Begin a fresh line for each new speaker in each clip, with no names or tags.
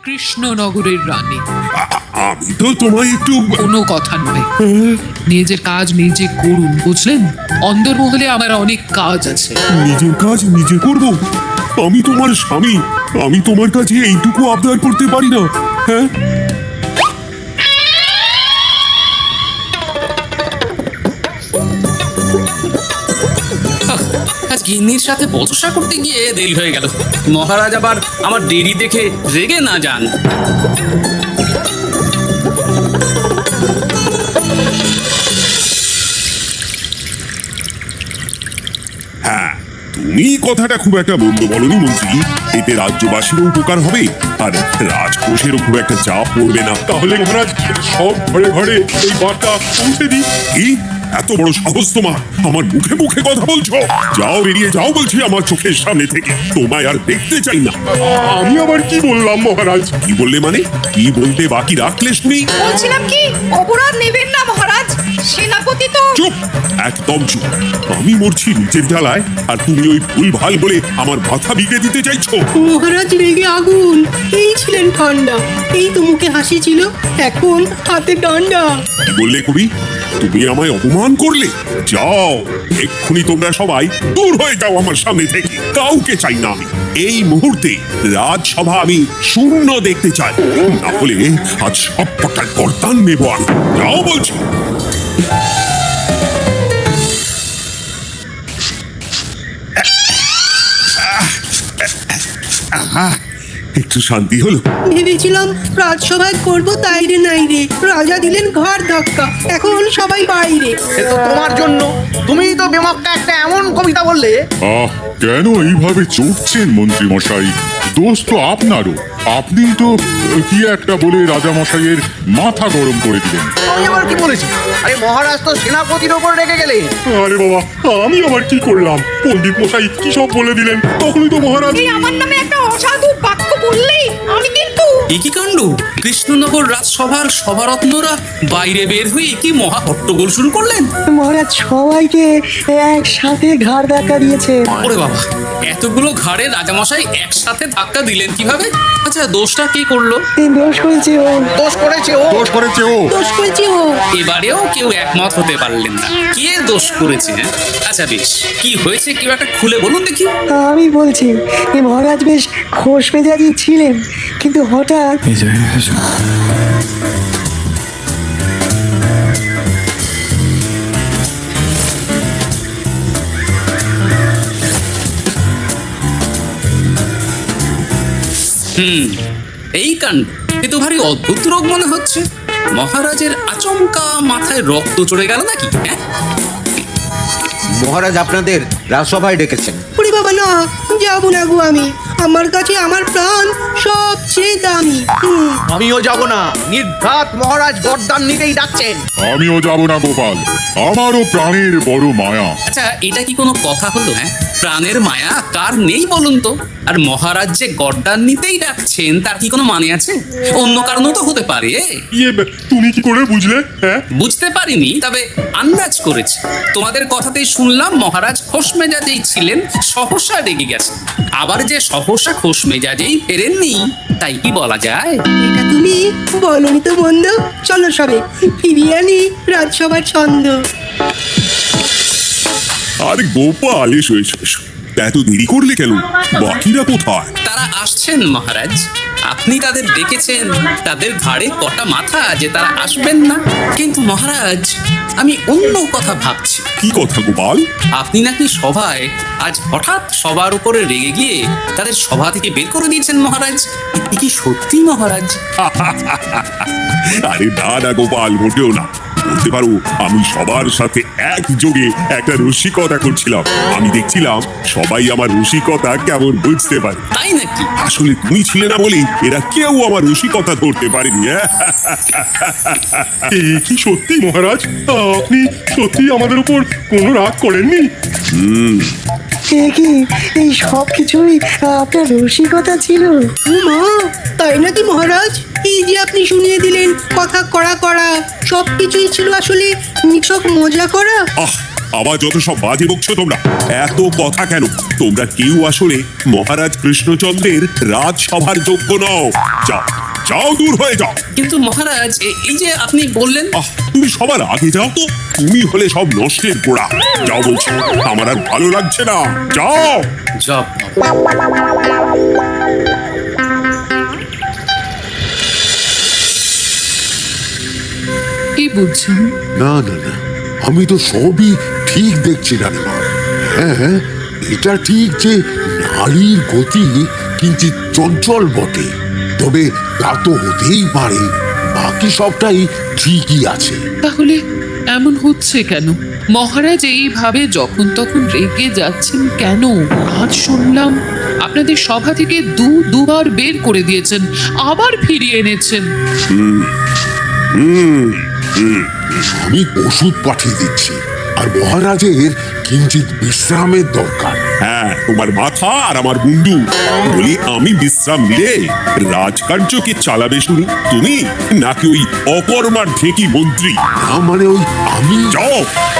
কৃষ্ণনগরের রানী।
আমি তো তোমায় একটু
কোনো কথা নয়, নিজের কাজ নিজে করুন, বুঝলেন? অন্দরমহলে আমার অনেক কাজ আছে।
নিজের কাজ নিজে করব। আমি তোমার স্বামী, আমি তোমার কাছে এইটুকু আবদার করতে পারি না? হ্যাঁ,
আজ গিন্নির সাথে বচসা করতে গিয়ে দেরি হয়ে গেল। মহারাজ আবার আমার দেরি দেখে রেগে না যান।
হ্যাঁ, তুমি কথাটা খুব একটা মন্দ বলনি মন্ত্রী। এতে রাজ্যবাসীরও উপকার হবে আর রাজকোষেরও খুব একটা চাপ পড়বে না।
তাহলে মহারাজ সব ঘরে ঘরে এই বার্তা পৌঁছে দিই।
কি এত বড় সাহস তোমার? আমার মুখে মুখে কথা বলছো? যাও, বেরিয়ে যাও বলছি আমার চোখের সামনে থেকে। তোমায় আর দেখতে চাই না।
আমি আবার কি বললাম মহারাজ?
কি বললে মানে? কি বলতে বাকি রাখলে শুনি?
বলছিলাম কি, অপরাধ নেবেন না মহারাজ, সেনাপতি তো।
চুপ, একদম চুপ। আমি মরছি নিজের জ্বালায় আর তুমি ওই ভুল ভাল বলে আমার মাথা বিগে দিতে চাইছো?
মহারাজ রেগে আগুন। এই ছিলেন ঠান্ডা, এই তো মুখে হাসি ছিল, এখন হাতে ডান্ডা।
কি বললে কবি? তুমি আমায় অপমান করলে? যাও, এক্ষুনি তোমরা সবাই দূর হয়ে যাও আমার সামনে থেকে। কাউকে চাই না আমি। এই মুহূর্তে রাজসভা আমি শূন্য দেখতে চাই, না হলে আজ সব কটার গর্দান নেব আমি। যাও বলছি। একটু শান্তি হলো।
ভেবেছিলাম রাজসভায় করবো তাই রে নাই রে, রাজা দিলেন ঘাড় ধাক্কা, এখন সবাই বাইরে।
সে তো তোমার জন্য। তুমিই তো বেমক্কা একটা এমন কবিতা বললে।
কেন এইভাবে চড়ছেন মন্ত্রী মশাই? দোষ তো আপনারও। আপনি তো কি একটা বলে রাজা মশাইয়ের মাথা গরম করে দিলেন।
আমি আবার কি বলেছি? আরে মহারাজ তো সেনাপতির ওপর রেগে গেলেন।
আরে বাবা, আমি আবার কি করলাম? পণ্ডিত মশাই কি সব বলে দিলেন, তখনই তো মহারাজ।
এই আমার নামে একটা অসাধু বাক্য বললেই আমি কিন্তু।
কি কাণ্ড! কৃষ্ণনগর রাজসভার সভারত্নরা বাইরে বের হয়ে কি মহা হট্টগোল শুরু করলেন।
মহারাজ সবাইকে একসাথে ঘাড় ধাক্কা দিয়েছে।
ওরে বাবা, এতগুলো ঘাড়ে রাজামশাই একসাথে ধাক্কা দিলেন কিভাবে? আচ্ছা, দোষটা কে করলো?
দোষ করেছে ও,
দোষ করেছে ও।
দোষ করেছে ও।
দোষ করেছে ও।
এবারেও কেউ একমত হতে পারলেন না। কে দোষ করেছে? হ্যাঁ, আচ্ছা বেশ, কি হয়েছে কেউ একটা খুলে বলুন দেখি।
আমি বলছি, এই মহারাজ বেশ খোশ মেজাজি ছিলেন, কিন্তু হঠাৎ
এই কাণ্ড! এ তো ভারী অদ্ভুত রোগ মনে হচ্ছে। মহারাজের আচমকা মাথায় রক্ত চড়ে গেল নাকি? হ্যাঁ,
মহারাজ আপনাদের রাজসভায় ডেকেছেন।
ওরে বাবা না, যাবো না গো আমি। আমার কাছে আমার প্রাণ সবচেয়ে দামি।
আমিও যাব না। নির্ঘাত মহারাজ গর্দান নিতেই ডাকছেন।
আমিও যাব না গোপাল, আমারও প্রাণের বড় মায়া।
আচ্ছা, এটা কি কোনো কথা হলো? হ্যাঁ, প্রাণের মায়া কার নেই বলুন তো? আর মহারাজ যে গর্দান নিতেই ডাকছেন তার কি কোনো মানে আছে? অন্য কারণও তো হতে পারে।
তুমি কি করে বুঝলে? হ্যাঁ,
বুঝতে পারিনি, তবে আন্দাজ করেছি। তোমাদের কথাতেই শুনলাম মহারাজ খোশ মেজাজেই ছিলেন, সহসা রেগে গেছেন। আবার যে সহসা খোশ মেজাজেই ফেরেননি, তাই কি বলা যায়?
এটা তুমি বলনি তো মন্দ। চলো সবে ফিরিয়ে আনি রাজসভার ছন্দ।
আরে গোপাল, এসো এসো এসো। এত দেরি করলে কেন? বাকিরা কোথায়?
তারা আসছেন মহারাজ। আপনি তাদের ডেকেছেন, তাদের ঘাড়ে কটা মাথা যে তারা আসবেন না। কিন্তু মহারাজ, আমি অন্য কথা ভাবছি।
কি কথা গোপাল?
আপনি নাকি সভায় আজ হঠাৎ সবার উপরে রেগে গিয়ে তাদের সভা থেকে বের করে দিয়েছেন মহারাজ। এ কি সত্যি মহারাজ?
আরে না না গোপাল, মোটেও না। বলতে পারো আমি সবার সাথে একযোগে একটা রসিকতা করছিলাম। আমি দেখছিলাম সবাই আমার রসিকতা কেমন বুঝতে পারে।
তাই নাকি?
আসলে তুমি ছিলে না বলেই এরা কেউ আমার রসিকতা ধরতে পারেনি।
এ কি সত্যি মহারাজ? আপনি সত্যি আমাদের উপর কোনো রাগ করেননি?
এ কি, এই সব কিছুই আপনার রসিকতা ছিল? মা, তাই নাকি মহারাজ? এই যে আপনি শুনিয়ে দিলেন কথা কড়া কড়া, সব কিছুই ছিল আসলে নিছক মজা করা।
আহ, আবার যত সব বাজে বকছো তোমরা। এত কথা কেন? তোমরা কেউ আসলে মহারাজ কৃষ্ণচন্দ্রের রাজসভার যোগ্য নও। যাও যাও, দূর হয়ে যাও।
কিন্তু মহারাজ এই যে আপনি বললেন।
তুমি সবার আগে যাও তো। তুমি হলে সব নষ্টের গোড়া। যাও বলছি, আমার আর ভালো লাগছে না। যাও।
জব
কি বুঝছেন?
না না না, আমি তো সবই ঠিক দেখছি রানীমা। হ্যাঁ, এটা ঠিক যে নারীর গতি কিঞ্চিত চঞ্চল বটে, তবে তা তো হতেই পারে বাকি সবটাই ঠিকই আছে।
তাহলে এমন হচ্ছে কেন? মহারাজ এইভাবে যখন তখন রেগে যাচ্ছেন কেন? আজ শুনলাম আপনাদের সভা থেকে দুবার বের করে দিয়েছেন, আবার ফিরিয়ে এনেছেন।
আমি ওষুধ পাঠিয়ে দিচ্ছি, আর মহারাজের কিঞ্চিত বিশ্রামের দরকার।
হ্যাঁ, তোমার মাথা আর আমার মুন্ডু। বলি, আমি বিশ্রাম নিলে রাজকার্য কে চালাবে শুনি? তুমি নাকি ওই অকর্মার ঢেকি মন্ত্রী?
না মানে ওই আমি।
যাও,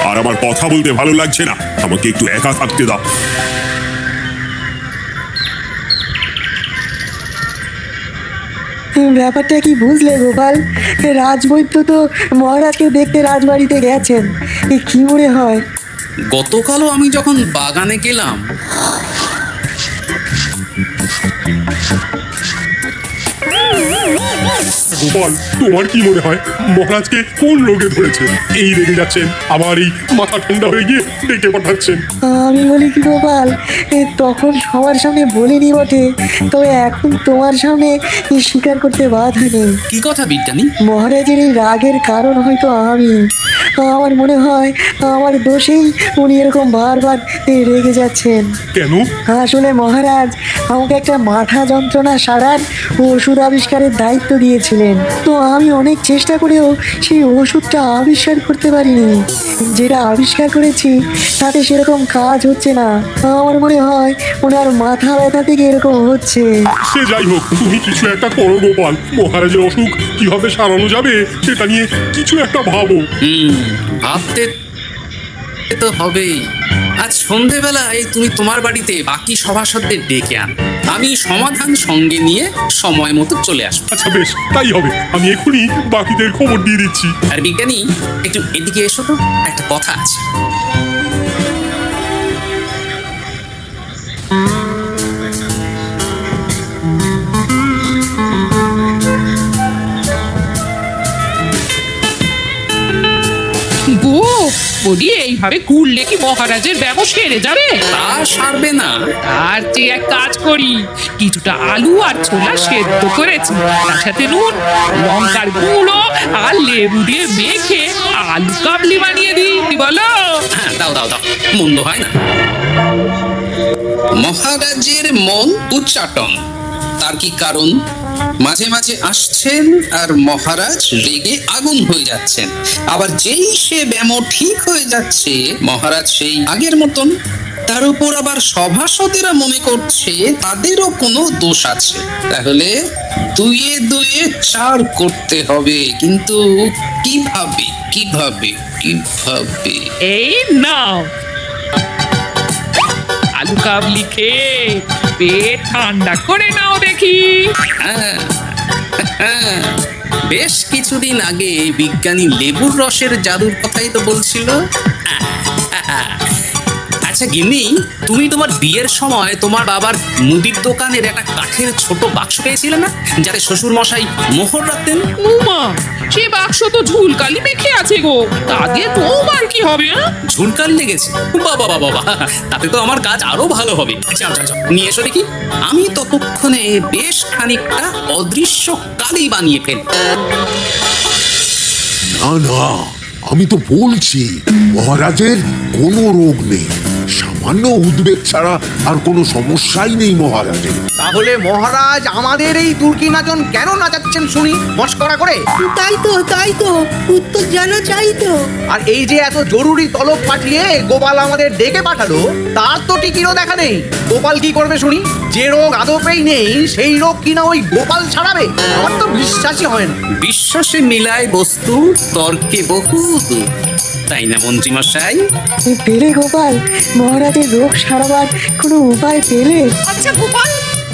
আর আমার কথা বলতে ভালো লাগছে না। আমাকে একটু একা থাকতে দাও।
ব্যাপারটা কি বুঝলে গোপাল? রাজবৈদ্য তো মহারাজকে দেখতে রাজবাড়িতে গেছেন। কি মনে হয়?
গতকালও আমি যখন বাগানে গেলাম,
গোপাল, তোমার কি মনে হয় মহারাজকে কোন রোগে ধরেছে? এই রেগে যাচ্ছেন, আবার এই মাথা ঠান্ডা হয়ে গিয়ে ডেকে পাঠাচ্ছেন।
আমি বলি কি গোপাল, তখন সবার সামনে বলিনি বটে, তবে এখন তোমার সামনে স্বীকার করতে বাধা নেই।
কি কথা বিজ্ঞানী?
মহারাজের এই রাগের কারণ হয়তো আমি। আমার মনে হয় আমার দোষেই উনি এরকম বারবার রেগে যাচ্ছেন।
কেন?
আসলে মহারাজ আমাকে একটা মাথা যন্ত্রণা সারার ওষুধ আবিষ্কারের দায়িত্ব দিয়েছিলেন, তো আমি অনেক চেষ্টা করেও সেই ওষুধটা আবিষ্কার করতে পারিনি। যেটা আবিষ্কার করেছি তাতে সেরকম কাজ হচ্ছে না। আমার মনে হয় ওনার মাথা ব্যথা থেকে এরকম হচ্ছে।
সে যাই হোক, তুমি কিছু একটা করো গোপাল। মহারাজের অসুখ কিভাবে সারানো যাবে সেটা নিয়ে কিছু একটা ভাবো।
ভাবতে তো হবেই। আজ সন্ধেবেলায় তুমি তোমার বাড়িতে বাকি সভাসদদের ডেকে আন, আমি সমাধান সঙ্গে নিয়ে সময় মতো চলে আসবো।
আচ্ছা বেশ, তাই হবে। আমি এখনই বাকিদের খবর দিয়ে দিচ্ছি।
আর বিজ্ঞানী, একটু এদিকে এসো তো, একটা কথা আছে।
বলি, এইভাবে ঘুরলে কি মহারাজের ব্যবসা সেরে যাবে?
তা সারবে না।
আর যে এক কাজ করি, কিছুটা আলু আর ছোলা সেদ্ধ করেছি, তার সাথে নুন, লঙ্কার গুঁড়ো আর লেবু দিয়ে মেখে আলু কাবলি বানিয়ে দিই, কি বলো?
হ্যাঁ, দাও দাও দাও, মন্দ হয় না। মহারাজের মন উচ্চাটন, তার কি কারণ? মাঝে মাঝে আসছেন আর মহারাজ রেগে আগুন হয়ে যাচ্ছেন, আবার যেই সে ব্যামো ঠিক হয়ে যাচ্ছে মহারাজ সেই আগের মতন। তার উপর আবার সভাসদেরা মনে করছে তাদেরও কোনো দোষ আছে। তাহলে দুয়ে দুয়ে চার করতে হবে, কিন্তু কিভাবে কিভাবে কিভাবে?
এই নাও আলু কাবলি খেয়ে পেট ঠান্ডা করে নাও দেখি।
হ্যাঁ, বেশ কিছুদিন আগে বিজ্ঞানী লেবুর রসের জাদুর কথাই তো বলছিল। আচ্ছা গিন্নি, তুমি তোমার বিয়ের সময় তোমার বাবার মুদির দোকানের একটা কাঠের ছোট বাক্স পেয়েছিলে না, যাতে শ্বশুর মশাই মোহর রাখতেন?
উমা, সে বাক্স তো ঝুলকালি মেখে আছে গো, তাতে তোমার কি হবে?
ঝুলকাল লেগেছে? বাবা বাবা বাবা, তাতে তো আমার কাজ আরো ভালো হবে। যাও যাও যাও, নিয়ে এসো দেখি। আমি ততক্ষণে বেশ খানিকটা অদৃশ্য কালি বানিয়ে ফেলি।
না না, আমি তো বলছি মহারাজের কোনো রোগ নেই, সামান্য উদ্বেগ ছাড়া আর কোনো সমস্যাই নেই মহারাজের।
তাহলে মহারাজ আমাদের এই তুর্কি নাচন কেন নাচাচ্ছেন শুনি, মস্করা করে?
তাই তো উত্তর জানা চাই তো।
আর এই যে এত জরুরি তলব পাঠিয়ে গোপাল আমাদের ডেকে পাঠালো, তার তো টিকিরও দেখা নেই। গোপাল কি করবে শুনি? যে রোগ আদপেই নেই সেই রোগ কিনা ওই গোপাল ছাড়াবে? আমার তো বিশ্বাসই হয় না।
বিশ্বাসে মিলায় বস্তু, তর্কে বহু দূর। তাই না মন্ত্রী মশাই?
পেলে গোপাল, মহারাজের রোগ সারাবার কোনো উপায় পেলে?
আচ্ছা গোপাল,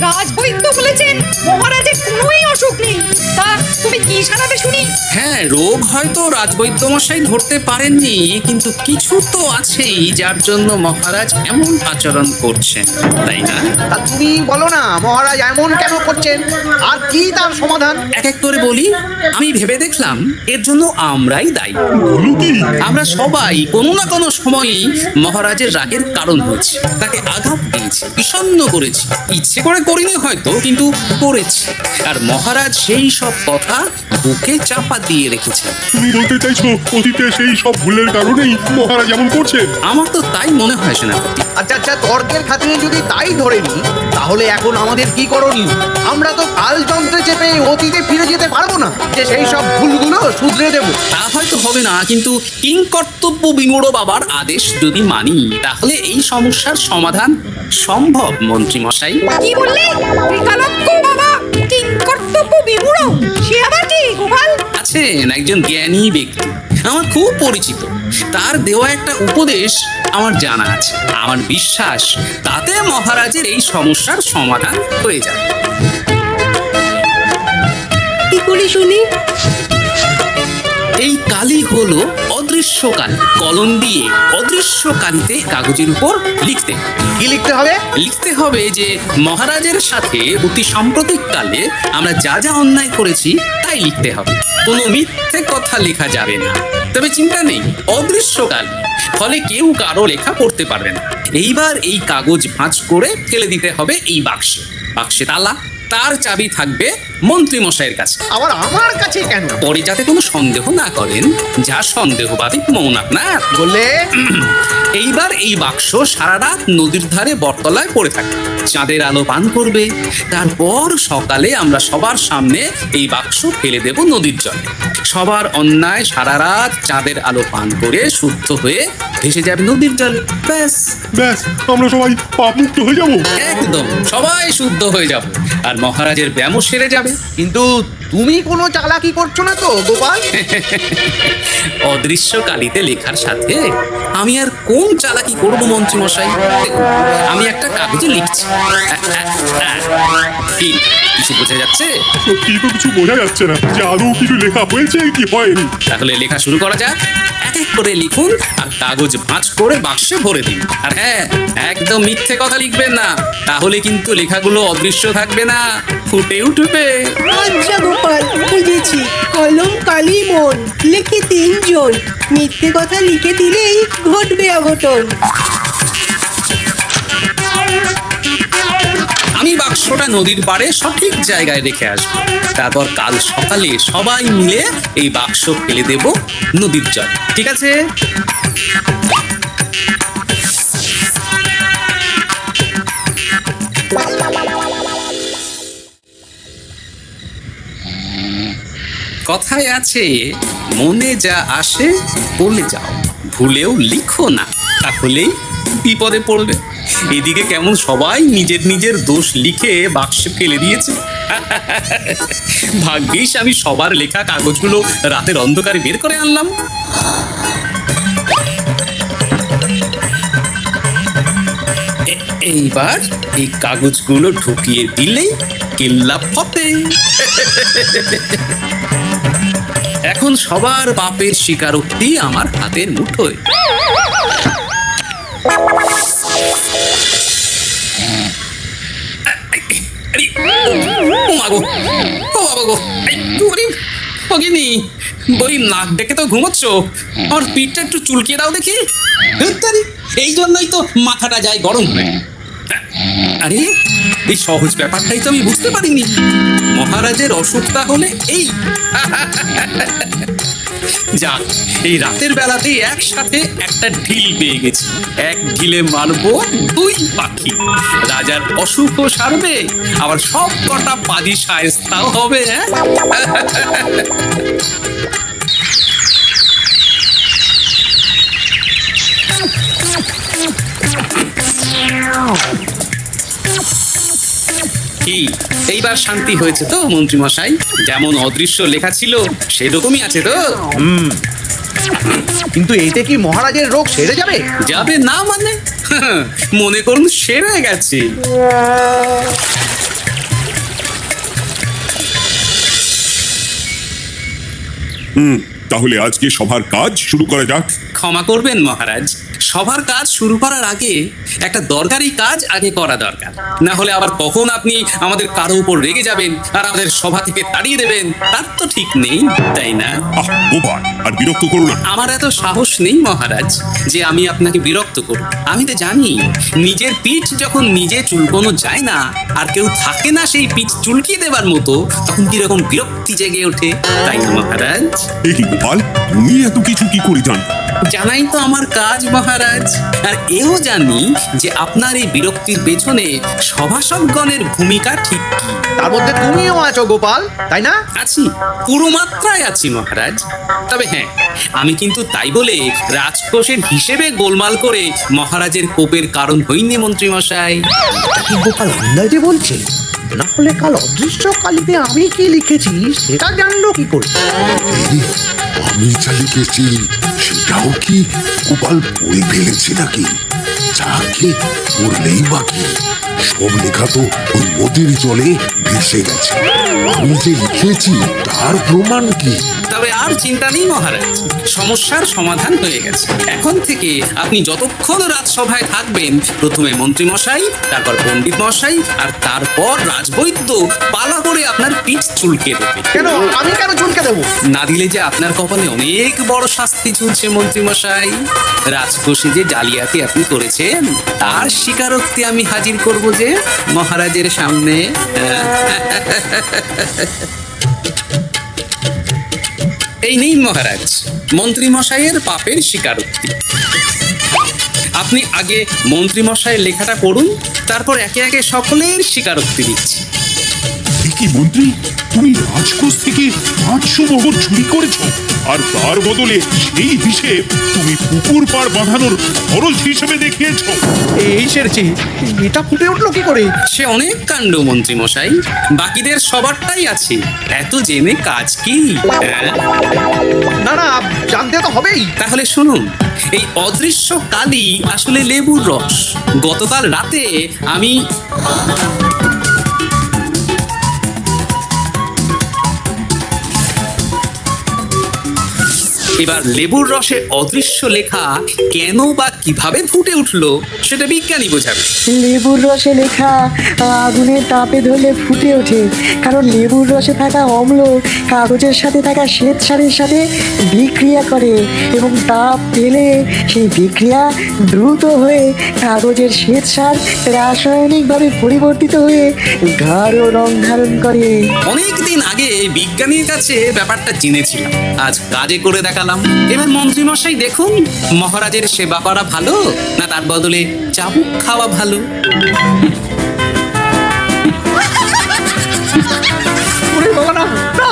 রাজবৈদ্য বলেছেন মহারাজের কোনোই অসুখ নেই, তা তুমি কি সারাবে শুনি?
হ্যাঁ, রোগ হয়তো রাজবৈদ্য মশাই ধরতে পারেননি, কিন্তু কিছু তো আছেই যার জন্য মহারাজ এমন আচরণ করছেন, তাই না?
তা তুমি বলো না মহারাজ এমন কেন করছেন, আর কি তার সমাধান?
এক এক করে বলি। আমি ভেবে দেখলাম এর জন্য আমরাই দায়ী।
বলো কি?
আমরা সবাই কোনো না কোনো সময়ই মহারাজের রাগের কারণ হয়েছি, তাকে আঘাত দিয়েছি, বিষণ্ণ করেছি। ইচ্ছে করে করিনি হয়তো, কিন্তু করেছি। আর মহারাজ সেই সব কথা বুকে চাপা দিয়ে রেখেছেন।
তুমি বলতে চাইছো অতীতে সেই সব ভুলের কারণেই মহারাজ এমন করছে?
আমার তো তাই মনে হয় সেনাপতি।
আচ্ছা আচ্ছা, তর্কের খাতিরে যদি তাই ধরে নি, তাহলে এখন আমাদের কি করণীয়? আমরা তো কাল যন্ত্রে চেপে অতীতে ফিরে যেতে পারবো না যে সেই সব ভুলগুলো শুধরে দেবো।
তা হয়তো হবে না, কিন্তু কিং কর্তব্য বিমূঢ় বাবার আদেশ যদি মানি, তাহলে এই সমস্যার সমাধান সম্ভব মন্ত্রী মশাই।
কি বললে? ত্রিকালজ্ঞ বাবা কিং কর্তব্য বিমূঢ়, সে আবার কি গোপাল?
আছেন একজন জ্ঞানী ব্যক্তি, আমার খুব পরিচিত। তার দেওয়া একটা উপদেশ আমার জানা আছে। আমার বিশ্বাস তাতে মহারাজের এই সমস্যার সমাধান হয়ে যাবে।
কি করি শুনি?
এই কালি হলো অদৃশ্য কালি। কলম দিয়ে অদৃশ্য কালিতে কাগজের উপর লিখতে হবে।
কি লিখতে হবে?
লিখতে হবে যে মহারাজের সাথে অতি সাম্প্রতিক কালে আমরা যা যা অন্যায় করেছি তাই লিখতে হবে। কোনো মিথ্যে কথা লেখা যাবে না। তবে চিন্তা নেই, অদৃশ্য কাল, ফলে কেউ কারো লেখা পড়তে পারবে না। এইবার এই কাগজ ভাঁজ করে ফেলে দিতে হবে এই বাক্সে। বাক্সে তালা, তার চাবি থাকবে মন্ত্রী মশাইয়ের কাছে।
আবার আমার কাছে কেন?
পরে যাতে কোনো সন্দেহ না করেন, যা সন্দেহবাদী মৌন আপনার।
বললে
এইবার এই বাক্স সারা রাত নদীর ধারে বটতলায় পড়ে থাকবে, চাঁদের আলো পান করবে। তারপর সকালে আমরা সবার সামনে এই বাক্স ফেলে দেব নদীর জলে। সবার অন্যায় সারা রাত চাঁদের আলো পান করে শুদ্ধ হয়ে ভেসে যাবে নদীর জলে। ব্যাস,
ব্যাস, আমরা সবাই পাপ মুক্ত হয়ে যাবো।
একদম সবাই শুদ্ধ হয়ে যাব, আর মহারাজের ব্যায়ামও সেরে যাবে।
কিন্তু তুমি কোনো চালাকি করছো না তো গোপাল?
অদৃশ্য কালিতে লেখার সাথে আমি আর কোন চালাকি করব মন্ত্রী মশাই? দেখুন, আমি একটা কাগজে লিখছি। কি কিছু বোঝা যাচ্ছে?
সত্যি তো কিছু বোঝা যাচ্ছে না যে আদৌ কিছু লেখা হয়েছে কি হয়নি।
তাহলে লেখা শুরু করা যাক। এক এক করে লিখুন আর কাগজ ভাঁজ করে বাক্সে ভরে দিন। আর হ্যাঁ, একদম মিথ্যে কথা লিখবেন না, তাহলে কিন্তু লেখাগুলো অদৃশ্য থাকবে না, ফুটে উঠবে।
আচ্ছা গোপাল, বুঝেছি। কলম কালি মন, লেখে 3 জন। মিথ্যে কথা লিখে দিলেই ঘটবে অঘটন।
আমি বাক্সটা নদীর পাড়ে সঠিক জায়গায় রেখে আসবো। তারপর কাল সকালে সবাই মিলে এই বাক্স ফেলে দেব নদীর জল। ঠিক আছে? কথায় আছে, মনে যা আসে বলে যাও, ভুলেও লিখো না, তাহলেই বিপদে পড়বে। এদিকে কেমন সবাই নিজের নিজের দোষ লিখে বাক্সে ফেলে দিয়েছে। ভাগ্যিস আমি সবার লেখা কাগজগুলো রাতের অন্ধকারে বের করে আনলাম। এইবার এই কাগজগুলো ঢুকিয়ে দিলেই কেল্লা ফতে। এখন সবার পাপের স্বীকারোক্তি আমার হাতের মুঠোয়। বই নাক ডেকে তো ঘুমোচ্ছ, আর পিঠটা একটু চুলকিয়ে দাও দেখি। এই জন্যই তো মাথাটা যায় গরম হয়ে। আরে, এই সহজ ব্যাপারটাই তো আমি বুঝতে পারিনি। মহারাজের অসুখটা হলে এই যাক, এই রাতের বেলাতেই একসাথে একটা ঢিল পেয়ে গেছি। এক ঢিলে মারবো 2 পাখি। রাজার অসুখও সারবে, আবার সব কটা পাজি শায়েস্তাও হবে। কি এইবার শান্তি হয়েছে তো মন্ত্রী মশাই? যেমন অদৃশ্য লেখা ছিল সেরকমই আছে তো?
কিন্তু এতে কি মহারাজের রোগ সেরে যাবে?
যাবে না মানে মনে করুন সেরে গেছে।
তাহলে আজকে সভার কাজ শুরু করা যাক।
ক্ষমা করবেন মহারাজ, সবার কাজ শুরু করার আগে একটা দরকারি কাজ আগে করা দরকার, না হলে আবার কখন আপনি আমাদের কারো উপর রেগে যাবেন আর আমাদের সভা থেকে তাড়িয়ে দেবেন তার তো ঠিক নেই, তাই না?
গোপাল, আর বিরক্ত করো না।
আমার এত সাহস নেই মহারাজ যে আমি আপনাকে বিরক্ত করব। আমি তো জানি নিজের পিঠ যখন নিজে চুলকোনো যায় না আর কেউ থাকে না সেই পিঠ চুলকিয়ে দেবার মতো, তখন কিরকম বিরক্তি জেগে ওঠে, তাই না মহারাজ?
এ কি গোপাল, তুমি এত কিছু কি করে জানো?
জানাই তো আমার কাজ মহারাজ, আর এও জানি যে আপনার এই বিরক্তির পেছনে সভাসদগণের ভূমিকা ঠিক কি।
তার মধ্যে তুমিও আছো গোপাল, তাই না?
আছি, পুরো মাত্রায় আছি মহারাজ। তবে হ্যাঁ, আমি কিন্তু তাই বলে রাজকোষের হিসেবে গোলমাল করে মহারাজের কোপের কারণ হইনি মন্ত্রী মশাই।
কি গোপাল আন্দাজে বলছে? না হলে কাল অদৃশ্য কালিতে আমি কি লিখেছি সেটা জানলো কি করে?
এই, আমি যা লিখেছি সেটাও কি গোপাল বই ফেলেছে নাকি? যাকে পড়লেই বাকি, সব লেখা তো ওই নদীর জলে ভেসে গেছে। আমি যে লিখেছি তার প্রমাণ কি?
তবে আর চিন্তা নেই মহারাজ, সমস্যার সমাধান হয়ে গেছে। এখন থেকে আপনি যতক্ষণ রাজসভায় থাকবেন, প্রথমে মন্ত্রী মশাই, তারপর পণ্ডিত মশাই, আর তারপর রাজবৈদ্য পালা করে আপনার পিঠ চুলকে দেবে।
কেন আমি কেন চুলকে দেবো?
না দিলে যে আপনার কপালে অনেক বড় শাস্তি ঝুলছে মন্ত্রী মশাই। রাজকোষে যে জালিয়াতি আপনি করেছেন তার স্বীকারোক্তি আমি হাজির করব যে মহারাজের সামনে। এই নিন মহারাজ, মন্ত্রী মশাইয়ের পাপের স্বীকারোক্তি। আপনি আগে মন্ত্রী মশাইয়ের লেখাটা পড়ুন, তারপর একে একে সকলের স্বীকারোক্তি দিচ্ছি।
এ কি মন্ত্রী, তুমি রাজকোষ থেকে 500 মোহর চুরি করেছো, আর তার বদলে সেই হিসেব তুমি পুকুর পাড় বাঁধানোর খরচ হিসেবে দেখিয়েছো।
এই সেরেছে, এটা ফুটে উঠলো কি করে?
সে অনেক কাণ্ড মন্ত্রী মশাই, বাকিদের সবারটাই আছে, এত জেনে কাজ কি?
না না, জানতে তো হবেই।
তাহলে শুনুন, এই অদৃশ্য কালি আসলে লেবুর রস। গতকাল রাতে আমি এবার লেবুর রসে অদৃশ্য লেখা কেন বা কিভাবে ফুটে উঠলো সেটা বিজ্ঞানী বোঝাবে।
লেবুর রসে লেখা আগুনের তাপে ধরলে ফুটে ওঠে, কারণ লেবুর রসে থাকা অম্ল কাগজের সাথে থাকা শ্বেত সারের সাথে বিক্রিয়া করে, এবং তাপ পেলে সেই বিক্রিয়া দ্রুত হয়ে কাগজের শ্বেত সার রাসায়নিকভাবে পরিবর্তিত হয়ে গাঢ় রং ধারণ করে।
অনেকদিন আগে বিজ্ঞানীর কাছে ব্যাপারটা জেনেছিলাম, আজ কাজে করে দেখালাম। এবার মন্ত্রী মশাই দেখুন, মহারাজের সেবা করা ভালো না তার বদলে চাবুক খাওয়া ভালো?
ওরে বাবা, না না,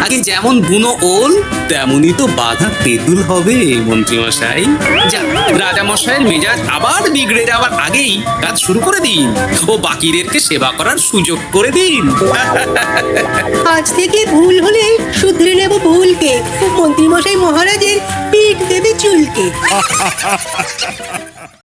আগে যেমন বুনো ওল তেমনই তো বাঘা তেঁতুল হবে মন্ত্রী মশাই। যা, রাজা মশাইয়ের মেজাজ আবার বিগড়ে যাওয়ার আগেই কাজ শুরু করে দিন ও বাকিদেরকে সেবা করার সুযোগ করে দিন।
আজ থেকে ভুল হলে শুধরে নেব ভুলকে। মন্ত্রীমশাই মহারাজের পিঠ দেবে চুলকে।